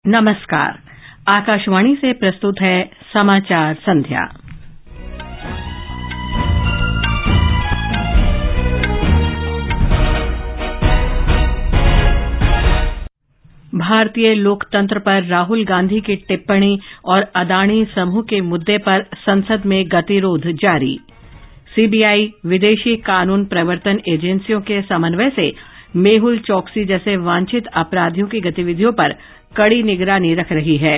नमस्कार। आकाशवाणी से प्रस्तुत है समाचार संध्या। भारतीय लोकतंत्र पर राहुल गांधी की टिप्पणी और अदानी समूह के मुद्दे पर संसद में गतिरोध जारी। सीबीआई विदेशी कानून प्रवर्तन एजेंसियों के समन्वय से मेहुल चोकसी जैसे वांछित अपराधियों की गतिविधियों पर कड़ी निगरानी रख रही है।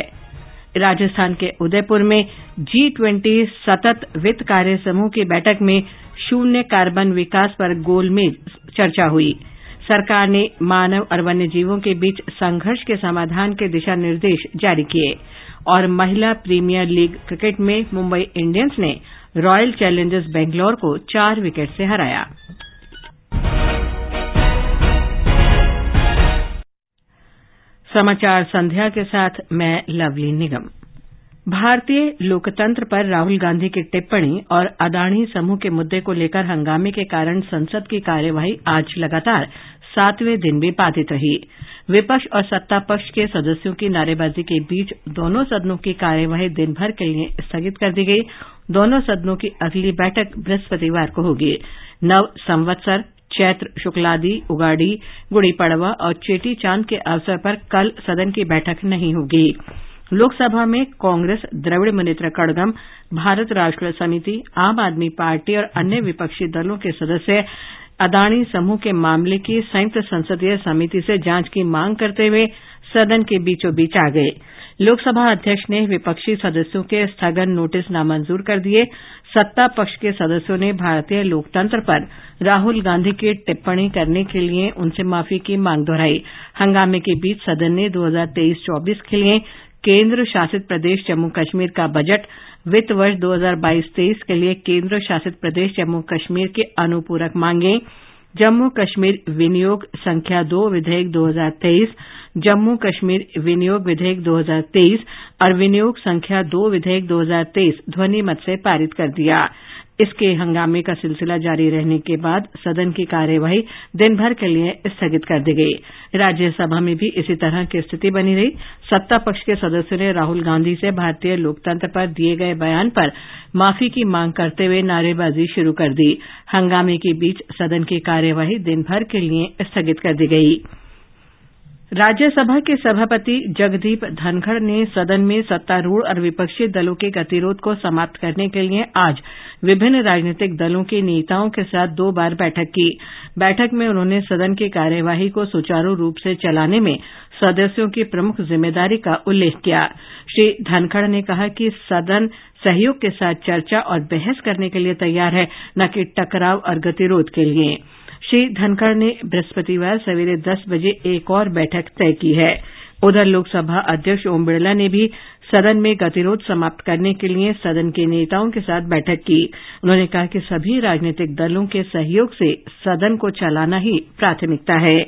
राजस्थान के उदयपुर में G20 सतत वित्त कार्य समूह की बैठक में शून्य कार्बन विकास पर गोलमेज चर्चा हुई। सरकार ने मानव और वन्य जीवों के बीच संघर्ष के समाधान के दिशा निर्देश जारी किए और महिला प्रीमियर लीग क्रिकेट में मुंबई इंडियंस ने रॉयल चैलेंजर्स बेंगलौर को 4 विकेट से हराया। समाचार संध्या के साथ मैं लवली निगम। भारतीय लोकतंत्र पर राहुल गांधी की टिप्पणी और अदानी समूह के मुद्दे को लेकर हंगामे के कारण संसद की कार्यवाही आज लगातार 7वें दिन भी बाधित रही। विपक्ष और सत्ता पक्ष के सदस्यों की नारेबाजी के बीच दोनों सदनों की कार्यवाही दिन भर के लिए स्थगित कर दी गई। दोनों सदनों की अगली बैठक बृहस्पतिवार को होगी। नव संवत्सर, चैत्र शुक्लादि, उगाड़ी, गुड़ी पड़वा और चेटी चांद के अवसर पर कल सदन की बैठक नहीं होगी। लोकसभा में कांग्रेस, द्रविड़ मुनेत्र कड़गम, भारत राष्ट्र समिति, आम आदमी पार्टी और अन्य विपक्षी दलों के सदस्य अदानी समूह के मामले की संयुक्त संसदीय समिति से जांच की मांग करते हुए सदन के बीचों बीच आ गए। लोकसभा अध्यक्ष ने विपक्षी सदस्यों के स्थगन नोटिस नामंजूर कर दिए। सत्ता पक्ष के सदस्यों ने भारतीय लोकतंत्र पर राहुल गांधी की टिप्पणी करने के लिए उनसे माफी की मांग दोहराई। हंगामे के बीच सदन ने 2023-24 के लिए केंद्र शासित प्रदेश जम्मू कश्मीर का बजट, वित्त वर्ष 2022-23 के लिए केंद्र शासित प्रदेश जम्मू कश्मीर के अनुपूरक मांगे, जम्मू कश्मीर विनियोग संख्या 2 विधेयक 2023, जम्मू कश्मीर विनियोग विधेयक 2023 और विनियोग संख्या 2 विधेयक 2023 ध्वनि मत से पारित कर दिया। इसके हंगामे का सिलसिला जारी रहने के बाद सदन की कार्यवाही दिन भर के लिए स्थगित कर दी गई। राज्यसभा में भी इसी तरह की स्थिति बनी रही। सत्ता पक्ष के सदस्यों ने राहुल गांधी से भारतीय लोकतंत्र पर दिए गए बयान पर माफी की मांग करते हुए नारेबाजी शुरू कर दी। हंगामे के बीच सदन की कार्यवाही दिन भर के लिए स्थगित कर दी गई। राज्यसभा के सभापति जगदीप धनखड़ ने सदन में सत्तारूढ़ और विपक्षी दलों के गतिरोध को समाप्त करने के लिए आज विभिन्न राजनीतिक दलों के नेताओं के साथ 2 बार बैठक की। बैठक में उन्होंने सदन की कार्यवाही को सुचारू रूप से चलाने में सदस्यों की प्रमुख जिम्मेदारी का उल्लेख किया। श्री धनखड़ ने कहा कि सदन सहयोग के साथ चर्चा और बहस करने के लिए तैयार है, न कि टकराव और गतिरोध के लिए। श्री धनखड़ ने बृहस्पतिवार सवेरे 10 बजे एक और बैठक तय की है। उधर लोकसभा अध्यक्ष ओम बिड़ला ने भी सदन में गतिरोध समाप्त करने के लिए सदन के नेताओं के साथ बैठक की। उन्होंने कहा कि सभी राजनीतिक दलों के सहयोग से सदन को चलाना ही प्राथमिकता है।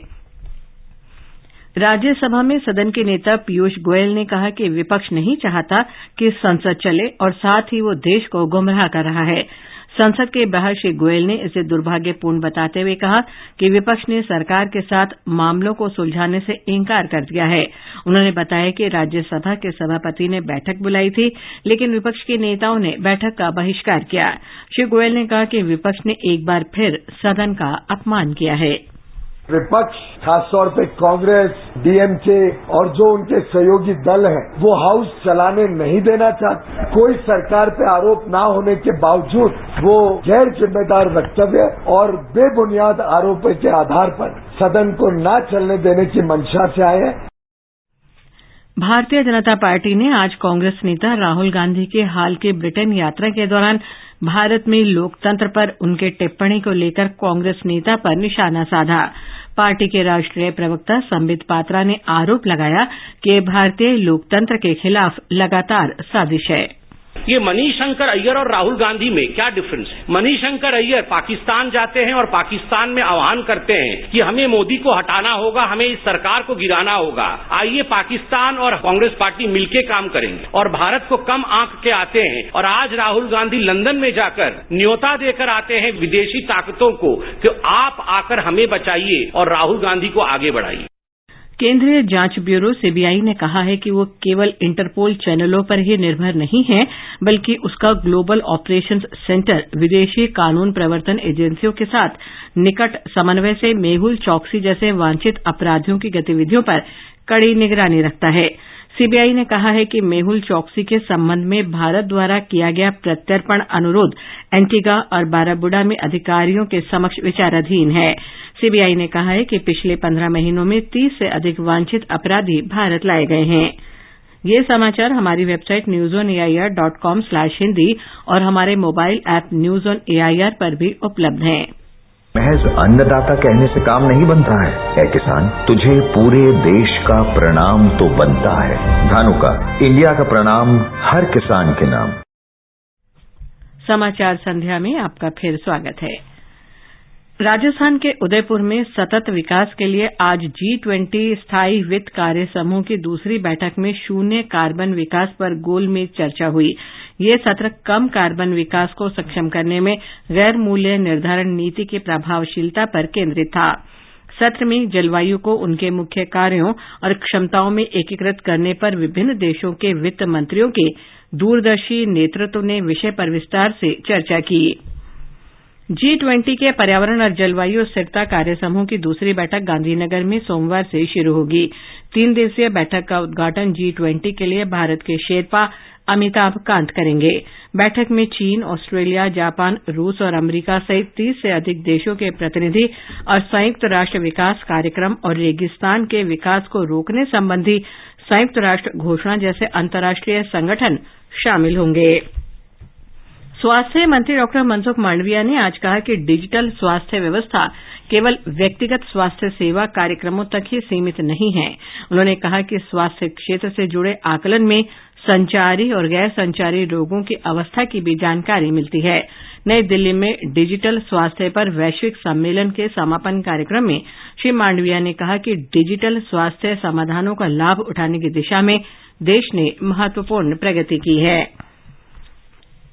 राज्यसभा में सदन के नेता पीयूष गोयल ने कहा कि विपक्ष नहीं चाहता कि संसद चले और साथ ही वो देश को गुमराह कर रहा है। संसद के बाहर श्री गोयल ने इसे दुर्भाग्यपूर्ण बताते हुए कहा कि विपक्ष ने सरकार के साथ मामलों को सुलझाने से इंकार कर दिया है। उन्होंने बताया कि राज्यसभा के सभापति ने बैठक बुलाई थी, लेकिन विपक्ष के नेताओं ने बैठक का बहिष्कार किया। श्री गोयल ने कहा कि विपक्ष ने एक बार फिर सदन का अपमान किया है। विपक्ष खासतौर पे कांग्रेस, डीएमके और जो उनके सहयोगी दल हैं, वो हाउस चलाने नहीं देना चाहते। कोई सरकार पे आरोप ना होने के बावजूद वो गैर जिम्मेदार वक्तव्य और बेबुनियाद आरोपों के आधार पर सदन को ना चलने देने की मंशा से आए हैं। भारतीय जनता पार्टी ने आज कांग्रेस नेता राहुल गांधी के हाल की ब्रिटेन यात्रा के दौरान भारत में लोकतंत्र पर उनके टिप्पणी को लेकर कांग्रेस नेता पर निशाना साधा। पार्टी के राष्ट्रीय प्रवक्ता संबित पात्रा ने आरोप लगाया कि भारतीय लोकतंत्र के खिलाफ लगातार साजिश है। ये मनीशंकर अय्यर और राहुल गांधी में क्या डिफरेंस है? मनीशंकर अय्यर पाकिस्तान जाते हैं और पाकिस्तान में आह्वान करते हैं कि हमें मोदी को हटाना होगा, हमें इस सरकार को गिराना होगा। आइए पाकिस्तान और कांग्रेस पार्टी मिलकर काम करेंगे और भारत को कम आंक के आते हैं। और आज राहुल गांधी लंदन में जाकर न्योता देकर आते हैं विदेशी ताकतों को कि आप आकर हमें बचाइए और राहुल गांधी को आगे बढ़ाइए। केंद्रीय जांच ब्यूरो सीबीआई ने कहा है कि वो केवल इंटरपोल चैनलों पर ही निर्भर नहीं है, बल्कि उसका ग्लोबल ऑपरेशंस सेंटर विदेशी कानून प्रवर्तन एजेंसियों के साथ निकट समन्वय से मेहुल चौकसी जैसे वांछित अपराधियों की गतिविधियों पर कड़ी निगरानी रखता है। सीबीआई ने कहा है कि मेहुल चौकसी के संबंध में भारत द्वारा किया गया प्रत्यर्पण अनुरोध एंटीगा और बाराबुडा में अधिकारियों के समक्ष विचाराधीन है। सीबीआई ने कहा है कि पिछले 15 महीनों में 30 से अधिक वांछित अपराधी भारत लाए गए हैं। ये समाचार हमारी वेबसाइट newsonair.com/hindi और हमारे mobile app news on AIR पर भी उपलब्ध हैं। महज अन्नदाता कहने से काम नहीं बनता है। ऐ किसान, तुझे पूरे देश का प्रणाम तो बनता है। धानुका, इंडिया का प्रणाम हर किसान के नाम। समाचार संध्या में आपका फिर स्वागत है। राजस्थान के उदयपुर में सतत विकास के लिए आज G20 स्थायी वित्त कार्य समूह की दूसरी बैठक में शून्य कार्बन विकास पर गोलमेज चर्चा हुई। ये सत्र कम कार्बन विकास को सक्षम करने में गैर मूल्य निर्धारण नीति की प्रभावशीलता पर केंद्रित था। सत्र में जलवायु को उनके मुख्य कार्यों और क्षमताओं में एकीकृत करने पर विभिन्न देशों के वित्त मंत्रियों के दूरदर्शी नेतृत्व ने विषय पर विस्तार से चर्चा की। G20 के पर्यावरण और जलवायु स्थिरता कार्य समूह की दूसरी बैठक गांधीनगर में सोमवार से शुरू होगी। 3 दिवसीय बैठक का उद्घाटन G20 के लिए भारत के शेरपा अमिताभ कांत करेंगे। बैठक में चीन, ऑस्ट्रेलिया, जापान, रूस और अमेरिका सहित 30 से अधिक देशों के प्रतिनिधि और संयुक्त राष्ट्र विकास कार्यक्रम और रेगिस्तान के विकास को रोकने संबंधी संयुक्त राष्ट्र घोषणा जैसे अंतर्राष्ट्रीय संगठन शामिल होंगे। स्वास्थ्य मंत्री डॉक्टर मनसुख मांडविया ने आज कहा कि डिजिटल स्वास्थ्य व्यवस्था केवल व्यक्तिगत स्वास्थ्य सेवा कार्यक्रमों तक ही सीमित नहीं है। उन्होंने कहा कि स्वास्थ्य क्षेत्र से जुड़े आकलन में संचारी और गैर संचारी रोगों की अवस्था की भी जानकारी मिलती है। नई दिल्ली में डिजिटल स्वास्थ्य पर वैश्विक सम्मेलन के समापन कार्यक्रम में श्री मांडविया ने कहा कि डिजिटल स्वास्थ्य समाधानों का लाभ उठाने की दिशा में देश ने महत्वपूर्ण प्रगति की है।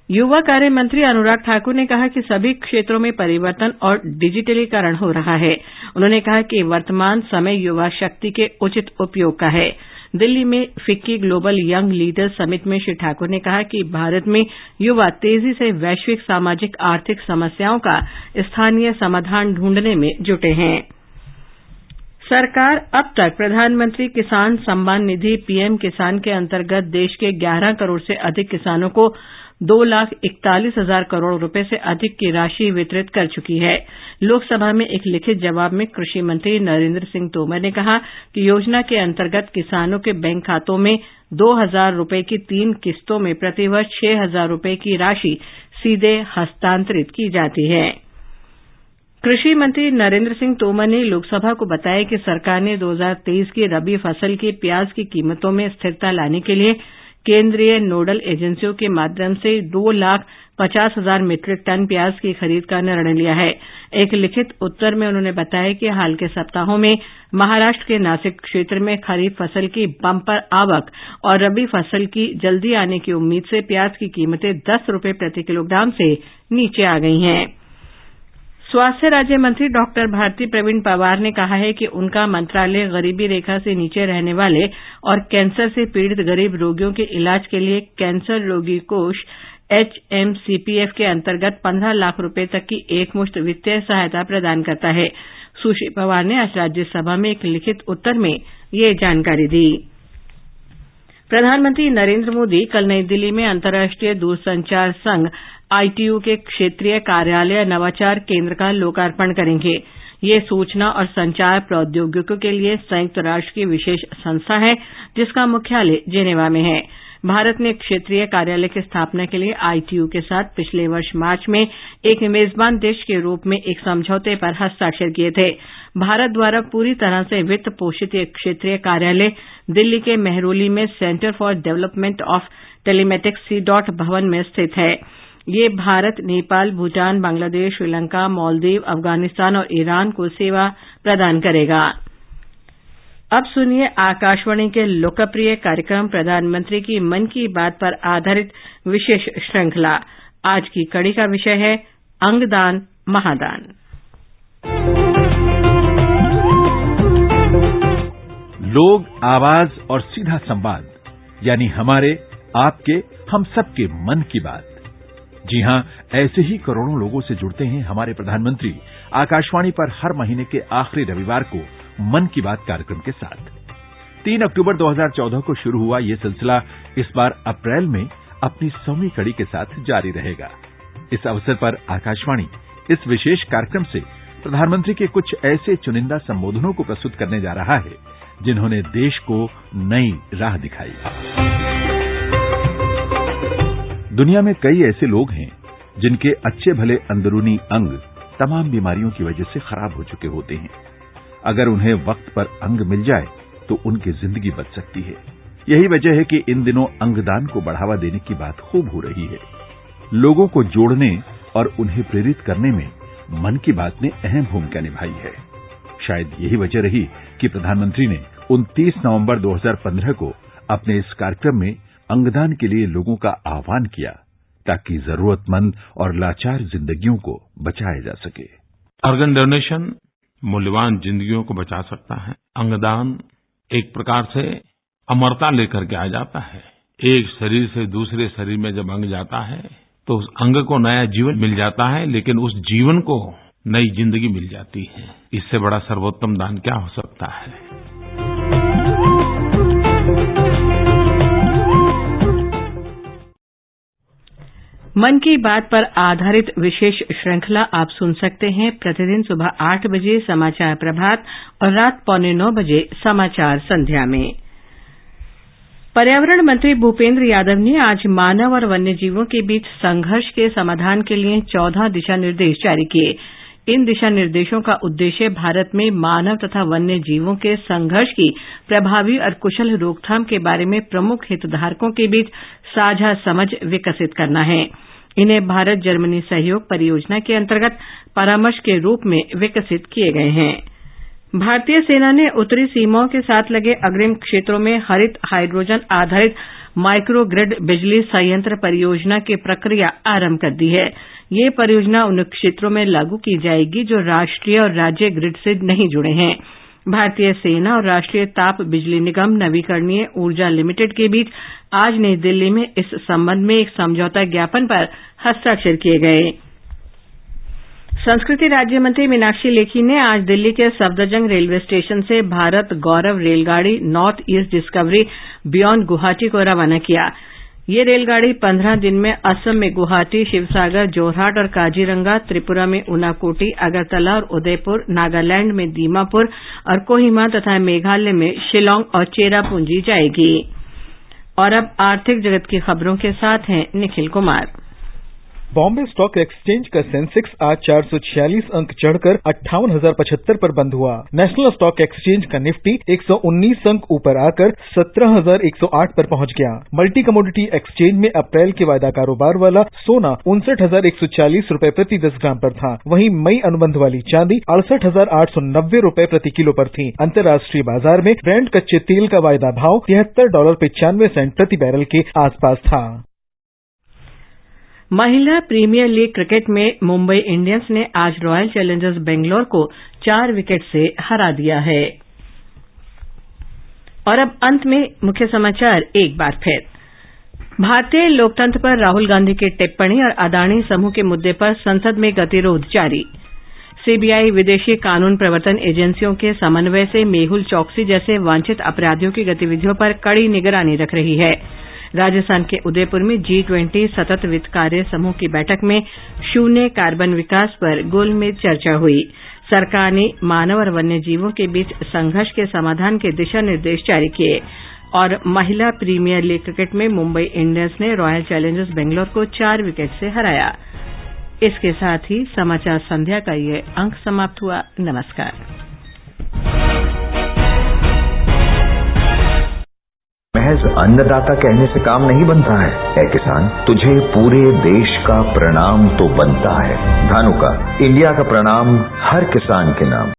युवा कार्य मंत्री अनुराग ठाकुर ने कहा कि सभी क्षेत्रों में परिवर्तन और डिजिटलीकरण हो रहा है। उन्होंने कहा कि वर्तमान समय युवा शक्ति के उचित उपयोग का है। दिल्ली में FICCI global young leaders summit में श्री ठाकुर ने कहा कि भारत में युवा तेजी से वैश्विक सामाजिक आर्थिक समस्याओं का स्थानीय समाधान ढूंढने में जुटे हैं। सरकार अब तक प्रधानमंत्री किसान सम्मान निधि पीएम किसान के अंतर्गत देश के 11 करोड़ से अधिक किसानों को 2,41,000 करोड़ रुपए से अधिक की राशि वितरित कर चुकी है। लोकसभा में एक लिखित जवाब में कृषि मंत्री नरेंद्र सिंह तोमर ने कहा कि योजना के अंतर्गत किसानों के बैंक खातों में 2,000 रुपए की 3 किस्तों में प्रतिवर्ष 6,000 रुपए की राशि सीधे हस्तांतरित की जाती है। कृषि मंत्री नरेंद्र सिंह तोमर ने लोकसभा को बताया कि सरकार ने 2023 की रबी फसल की प्याज की कीमतों में स्थिरता लाने के लिए केंद्रीय नोडल एजेंसियों के माध्यम से 2,50,000 मीट्रिक टन प्याज की खरीद का निर्णय लिया है। एक लिखित उत्तर में उन्होंने बताया कि हाल के सप्ताहों में महाराष्ट्र के नासिक क्षेत्र में खरीफ फसल की बम्पर आवक और रबी फसल की जल्दी आने की उम्मीद से प्याज की कीमतें 10 रुपये प्रति किलोग्राम से नीचे आ गई हैं। स्वास्थ्य राज्य मंत्री डॉक्टर भारती प्रवीण पवार ने कहा है कि उनका मंत्रालय गरीबी रेखा से नीचे रहने वाले और कैंसर से पीड़ित गरीब रोगियों के इलाज के लिए कैंसर रोगी कोष HMCPF के अंतर्गत 15 लाख रुपए तक की एकमुश्त वित्तीय सहायता प्रदान करता है। सुश्री पवार ने आज राज्यसभा में एक लिखित उत्तर में ये जानकारी दी। प्रधानमंत्री नरेंद्र मोदी कल नई दिल्ली में अंतर्राष्ट्रीय दूरसंचार संघ ITU के क्षेत्रीय कार्यालय नवाचार केंद्र का लोकार्पण करेंगे। ये सूचना और संचार प्रौद्योगिकियों के लिए संयुक्त राष्ट्र की विशेष संस्था है जिसका मुख्यालय जेनेवा में है। भारत ने क्षेत्रीय कार्यालय की स्थापना के लिए ITU के साथ पिछले वर्ष मार्च में एक मेजबान देश के रूप में एक समझौते पर हस्ताक्षर किए थे। भारत द्वारा पूरी तरह से वित्त पोषित ये क्षेत्रीय कार्यालय दिल्ली के मेहरौली में centre for development of telematics CDOT भवन में स्थित है। ये भारत, नेपाल, भूटान, बांग्लादेश, श्रीलंका, मालदीव, अफगानिस्तान और ईरान को सेवा प्रदान करेगा। अब सुनिए आकाशवाणी के लोकप्रिय कार्यक्रम प्रधानमंत्री की मन की बात पर आधारित विशेष श्रृंखला। आज की कड़ी का विषय है अंगदान महादान। लोग, आवाज और सीधा संवाद, यानी हमारे, आपके, हम सबके मन की बात। जी हां, ऐसे ही करोड़ों लोगों से जुड़ते हैं हमारे प्रधानमंत्री आकाशवाणी पर हर महीने के आखिरी रविवार को मन की बात कार्यक्रम के साथ। 3 अक्टूबर 2014 को शुरू हुआ ये सिलसिला इस बार अप्रैल में अपनी 100वीं कड़ी के साथ जारी रहेगा। इस अवसर पर आकाशवाणी इस विशेष कार्यक्रम से प्रधानमंत्री के कुछ ऐसे चुनिंदा संबोधनों को प्रस्तुत करने जा रहा है जिन्होंने देश को नई राह दिखाई। दुनिया में कई ऐसे लोग हैं जिनके अच्छे भले अंदरूनी अंग तमाम बीमारियों की वजह से खराब हो चुके होते हैं। अगर उन्हें वक्त पर अंग मिल जाए तो उनकी जिंदगी बच सकती है। यही वजह है कि इन दिनों अंगदान को बढ़ावा देने की बात खूब हो रही है। लोगों को जोड़ने और उन्हें प्रेरित करने में मन की बात ने अहम भूमिका निभाई है। शायद यही वजह रही कि प्रधानमंत्री ने 29 नवंबर 2015 को अपने इस कार्यक्रम में अंगदान के लिए लोगों का आह्वान किया ताकि जरूरतमंद और लाचार जिंदगियों को बचाया जा सके। ऑर्गन डोनेशन मूल्यवान जिंदगियों को बचा सकता है। अंगदान एक प्रकार से अमरता लेकर के आ जाता है। एक शरीर से दूसरे शरीर में जब अंग जाता है तो उस अंग को नया जीवन मिल जाता है, लेकिन उस जीवन को नई जिंदगी मिल जाती है। इससे बड़ा सर्वोत्तम दान क्या हो सकता है। मन की बात पर आधारित विशेष श्रृंखला आप सुन सकते हैं प्रतिदिन सुबह 8 बजे समाचार प्रभात और रात 8:45 बजे समाचार संध्या में। पर्यावरण मंत्री भूपेंद्र यादव ने आज मानव और वन्यजीवों के बीच संघर्ष के समाधान के लिए 14 दिशा निर्देश जारी किए। इन दिशा निर्देशों का उद्देश्य भारत में मानव तथा वन्य जीवों के संघर्ष की प्रभावी और कुशल रोकथाम के बारे में प्रमुख हितधारकों के बीच साझा समझ विकसित करना है। इन्हें भारत जर्मनी सहयोग परियोजना के अंतर्गत परामर्श के रूप में विकसित किए गए हैं। भारतीय सेना ने उत्तरी सीमाओं के साथ लगे अग्रिम क्षेत्रों में हरित हाइड्रोजन आधारित माइक्रोग्रिड बिजली संयंत्र परियोजना की प्रक्रिया आरंभ कर दी है। ये परियोजना उन क्षेत्रों में लागू की जाएगी जो राष्ट्रीय और राज्य ग्रिड से नहीं जुड़े हैं। भारतीय सेना और राष्ट्रीय ताप बिजली निगम नवीकरणीय ऊर्जा लिमिटेड के बीच आज नई दिल्ली में इस संबंध में एक समझौता ज्ञापन पर हस्ताक्षर किए गए। संस्कृति राज्य मंत्री मीनाक्षी लेखी ने आज दिल्ली के सफदरजंग रेलवे स्टेशन से भारत गौरव रेलगाड़ी north east discovery beyond Guwahati को रवाना किया। ये रेलगाड़ी 15 दिन में असम में गुवाहाटी, शिवसागर, जोरहाट और काजीरंगा, त्रिपुरा में उनाकोटी, अगरतला और उदयपुर, नागालैंड में दीमापुर और कोहिमा तथा मेघालय में शिलांग और चेरापूंजी जाएगी। और अब आर्थिक जगत की खबरों के साथ हैं निखिल कुमार। बॉम्बे स्टॉक एक्सचेंज का सेंसेक्स आज 446 अंक चढ़कर 58,075 पर बंद हुआ। नेशनल स्टॉक एक्सचेंज का निफ्टी 119 अंक ऊपर आकर 17,108 पर पहुंच गया। मल्टी कमोडिटी एक्सचेंज में अप्रैल के वायदा कारोबार वाला सोना 59,140 रुपए प्रति 10 ग्राम पर था। वहीं मई अनुबंध वाली चांदी 68,890 रुपए प्रति किलो पर थी। अंतर्राष्ट्रीय बाजार में ब्रेंट कच्चे तेल का वायदा भाव $73.95 प्रति बैरल के आसपास था। महिला प्रीमियर लीग क्रिकेट में मुंबई इंडियंस ने आज रॉयल चैलेंजर्स बेंगलोर को 4 विकेट से हरा दिया है। और अब अंत में मुख्य समाचार एक बार फिर। भारतीय लोकतंत्र पर राहुल गांधी की टिप्पणी और अदानी समूह के मुद्दे पर संसद में गतिरोध जारी। सीबीआई विदेशी कानून प्रवर्तन एजेंसियों के समन्वय से मेहुल चौकसी जैसे वांछित अपराधियों की गतिविधियों पर कड़ी निगरानी रख रही है। राजस्थान के उदयपुर में G20 सतत वित्त कार्य समूह की बैठक में शून्य कार्बन विकास पर गोलमेज चर्चा हुई। सरकार ने मानव और वन्य जीवों के बीच संघर्ष के समाधान के दिशा निर्देश जारी किए। और महिला प्रीमियर लीग क्रिकेट में मुंबई इंडियंस ने रॉयल चैलेंजर्स बेंगलोर को 4 विकेट से हराया। इसके साथ ही समाचार संध्या का ये अंक समाप्त हुआ। नमस्कार। महज अन्नदाता कहने से काम नहीं बनता है। ऐ किसान, तुझे पूरे देश का प्रणाम तो बनता है। धानुका, इंडिया का प्रणाम हर किसान के नाम।